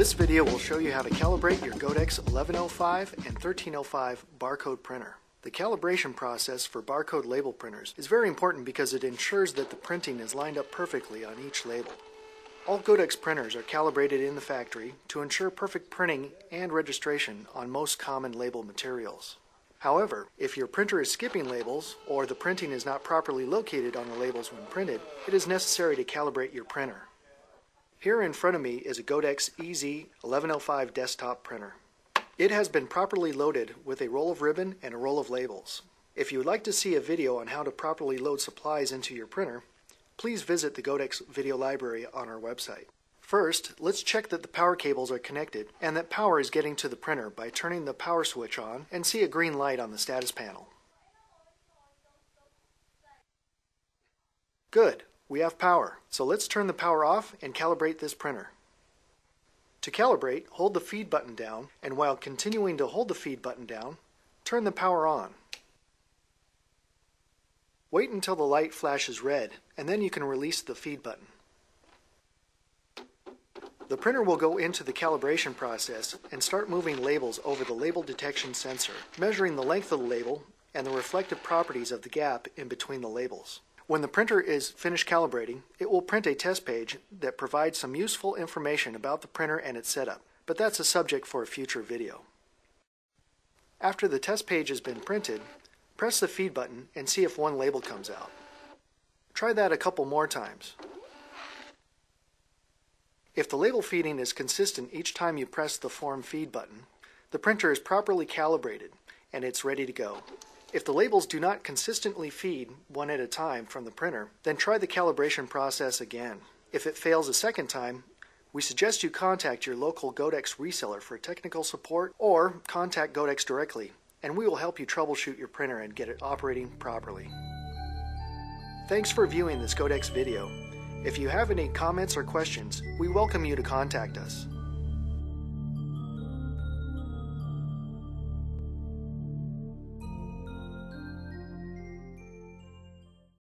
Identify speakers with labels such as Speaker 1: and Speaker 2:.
Speaker 1: This video will show you how to calibrate your Godex 1105 and 1305 barcode printer. The calibration process for barcode label printers is very important because it ensures that the printing is lined up perfectly on each label. All Godex printers are calibrated in the factory to ensure perfect printing and registration on most common label materials. However, if your printer is skipping labels or the printing is not properly located on the labels when printed, it is necessary to calibrate your printer. Here in front of me is a Godex ez1105 desktop printer. It has been properly loaded with a roll of ribbon and a roll of labels. If you would like to see a video on how to properly load supplies into your printer, please visit the Godex video library on our website. First, let's check that the power cables are connected and that power is getting to the printer by turning the power switch on and see a green light on the status panel. Good. We have power, so let's turn the power off and calibrate this printer. To calibrate, hold the feed button down, and while continuing to hold the feed button down, turn the power on. Wait until the light flashes red, and then you can release the feed button. The printer will go into the calibration process and start moving labels over the label detection sensor, measuring the length of the label and the reflective properties of the gap in between the labels. When the printer is finished calibrating, it will print a test page that provides some useful information about the printer and its setup, but that's a subject for a future video. After the test page has been printed, press the feed button and see if one label comes out. Try that a couple more times. If the label feeding is consistent each time you press the form feed button, the printer is properly calibrated and it's ready to go. If the labels do not consistently feed one at a time from the printer, then try the calibration process again. If it fails a second time, we suggest you contact your local Godex reseller for technical support or contact Godex directly, and we will help you troubleshoot your printer and get it operating properly. Thanks for viewing this Godex video. If you have any comments or questions, we welcome you to contact us.